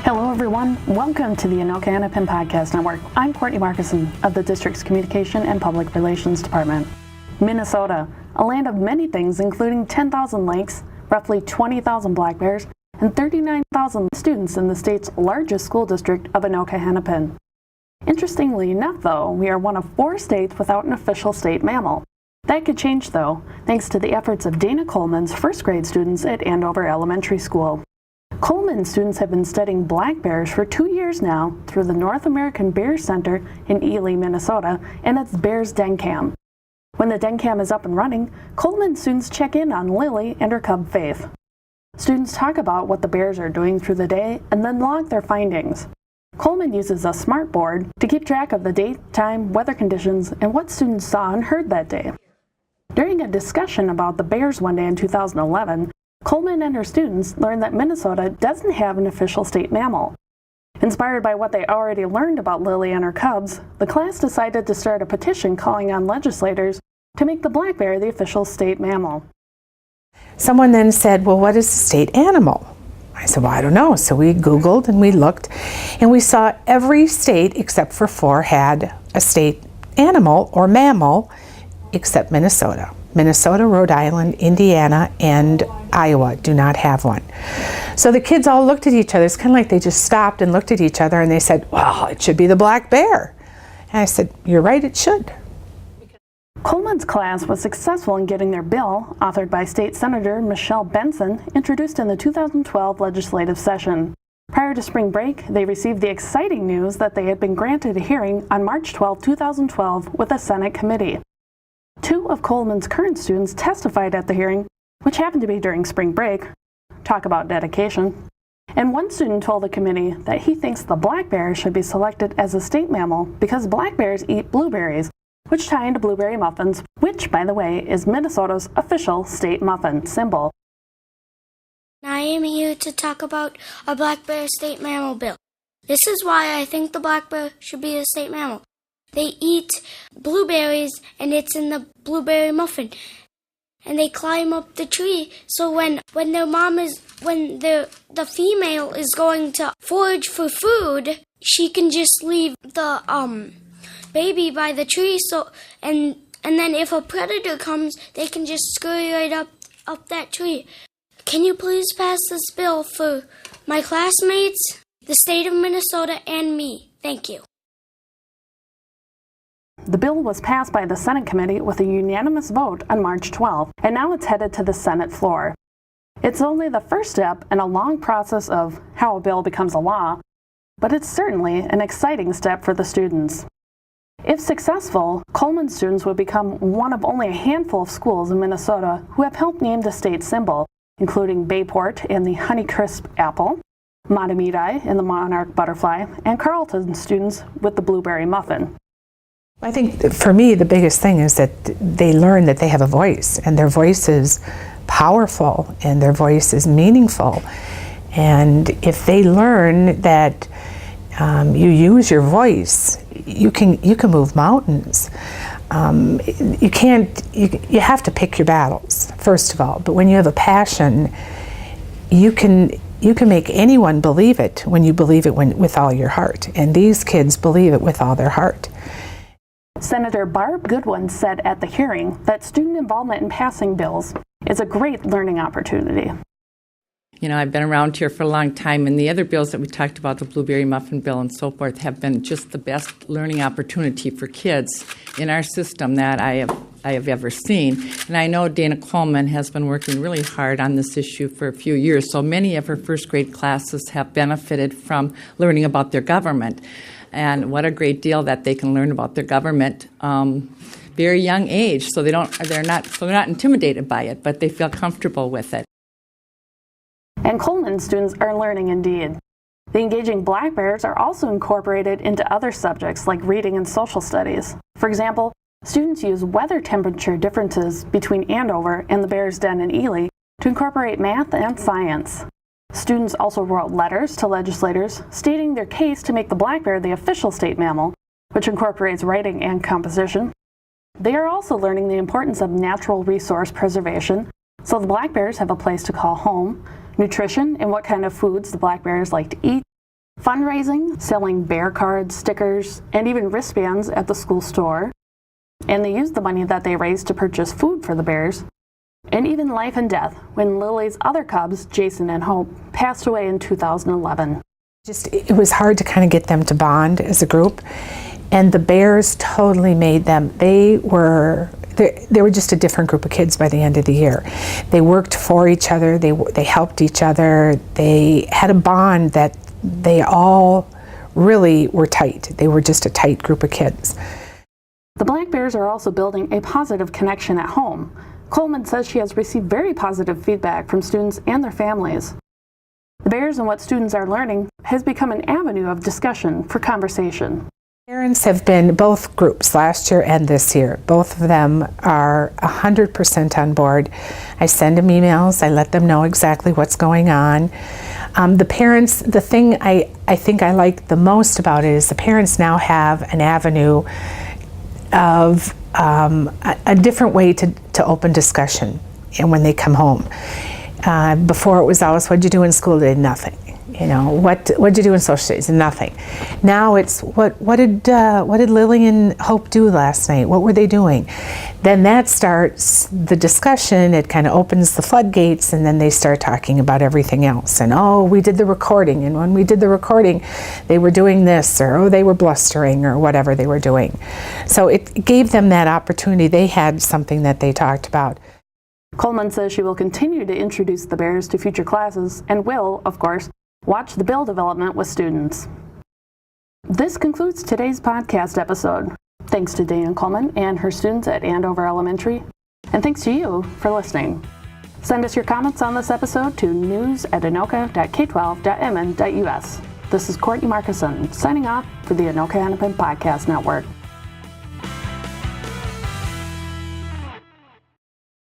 Hello everyone, welcome to the Anoka-Hennepin Podcast Network. I'm Courtney Markison of the District's Communication and Public Relations Department. Minnesota, a land of many things including 10,000 lakes, roughly 20,000 black bears, and 39,000 students in the state's largest school district of Anoka-Hennepin. Interestingly enough though, we are one of 4 states without an official state mammal. That could change though, thanks to the efforts of Dana Coleman's first grade students at Andover Elementary School. Coleman students have been studying black bears for 2 years now through the North American Bear Center in Ely, Minnesota, and its Bears Den Cam. When the Den Cam is up and running, Coleman students check in on Lily and her cub Faith. Students talk about what the bears are doing through the day and then log their findings. Coleman uses a smart board to keep track of the date, time, weather conditions, and what students saw and heard that day. During a discussion about the bears one day in 2011, Coleman and her students learned that Minnesota doesn't have an official state mammal. Inspired by what they already learned about Lily and her cubs, the class decided to start a petition calling on legislators to make the black bear the official state mammal. Someone then said, well, what is a state animal? I said, well, I don't know. So we Googled and we looked, and we saw every state except for 4 had a state animal or mammal except Minnesota. Minnesota, Rhode Island, Indiana, and Iowa do not have one. So the kids all looked at each other. It's kind of like they just stopped and looked at each other and they said, well, it should be the black bear. And I said, you're right, it should. Coleman's class was successful in getting their bill, authored by State Senator Michelle Benson, introduced in the 2012 legislative session. Prior to spring break, they received the exciting news that they had been granted a hearing on March 12, 2012 with a Senate committee. 2 of Coleman's current students testified at the hearing, which happened to be during spring break. Talk about dedication. And one student told the committee that he thinks the black bear should be selected as a state mammal because black bears eat blueberries, which tie into blueberry muffins, which, by the way, is Minnesota's official state muffin symbol. I am here to talk about our black bear state mammal bill. This is why I think the black bear should be a state mammal. They eat blueberries, and it's in the blueberry muffin. And they climb up the tree, so when the female is going to forage for food, she can just leave the baby by the tree, and then if a predator comes, they can just scurry right up that tree. Can you please pass this bill for my classmates, the state of Minnesota, and me? Thank you. The bill was passed by the Senate committee with a unanimous vote on March 12, and now it's headed to the Senate floor. It's only the first step in a long process of how a bill becomes a law, but it's certainly an exciting step for the students. If successful, Coleman students would become one of only a handful of schools in Minnesota who have helped name the state symbol, including Bayport and the Honeycrisp apple, Matamidi and the monarch butterfly, and Carleton students with the blueberry muffin. I think for me the biggest thing is that they learn that they have a voice, and their voice is powerful and their voice is meaningful. And if they learn that you use your voice, you can move mountains. You have to pick your battles, first of all, but when you have a passion, you can make anyone believe it when you believe it with all your heart, and these kids believe it with all their heart. Senator Barb Goodwin said at the hearing that student involvement in passing bills is a great learning opportunity. You know, I've been around here for a long time, and the other bills that we talked about, the blueberry muffin bill and so forth, have been just the best learning opportunity for kids in our system that I have ever seen. And I know Dana Coleman has been working really hard on this issue for a few years, so many of her first grade classes have benefited from learning about their government. And what a great deal that they can learn about their government very young age, so they're not intimidated by it, but they feel comfortable with it. And Coleman students are learning indeed. The engaging black bears are also incorporated into other subjects like reading and social studies. For example, students use weather temperature differences between Andover and the Bears Den in Ely to incorporate math and science. Students also wrote letters to legislators stating their case to make the black bear the official state mammal, which incorporates writing and composition. They are also learning the importance of natural resource preservation, so the black bears have a place to call home, nutrition and what kind of foods the black bears like to eat, fundraising, selling bear cards, stickers, and even wristbands at the school store. And they used the money that they raised to purchase food for the bears. And even life and death when Lily's other cubs, Jason and Hope, passed away in 2011. It was hard to kind of get them to bond as a group, and the bears totally made them. They were just a different group of kids by the end of the year. They worked for each other, they helped each other, they had a bond that they all really were tight. They were just a tight group of kids. The Black Bears are also building a positive connection at home. Coleman says she has received very positive feedback from students and their families. The Bears and what students are learning has become an avenue of discussion for conversation. Parents have been, both groups, last year and this year, both of them are 100% on board. I send them emails, I let them know exactly what's going on. The parents, the thing I think I like the most about it is the parents now have an avenue of a different way to open discussion and when they come home. Before it was always, what'd you do in school today? Nothing. You know, what'd you do in social studies? Nothing. Now it's what did Lily and Hope do last night? What were they doing? Then that starts the discussion. It kind of opens the floodgates, and then they start talking about everything else. And oh, we did the recording, and when we did the recording, they were doing this, or oh, they were blustering, or whatever they were doing. So it gave them that opportunity. They had something that they talked about. Coleman says she will continue to introduce the Bears to future classes and will, of course, watch the bill development with students. This concludes today's podcast episode. Thanks to Dana Coleman and her students at Andover Elementary, and thanks to you for listening. Send us your comments on this episode to news@anoka.k12.mn.us. This is Courtney Markison signing off for the Anoka-Hennepin Podcast Network.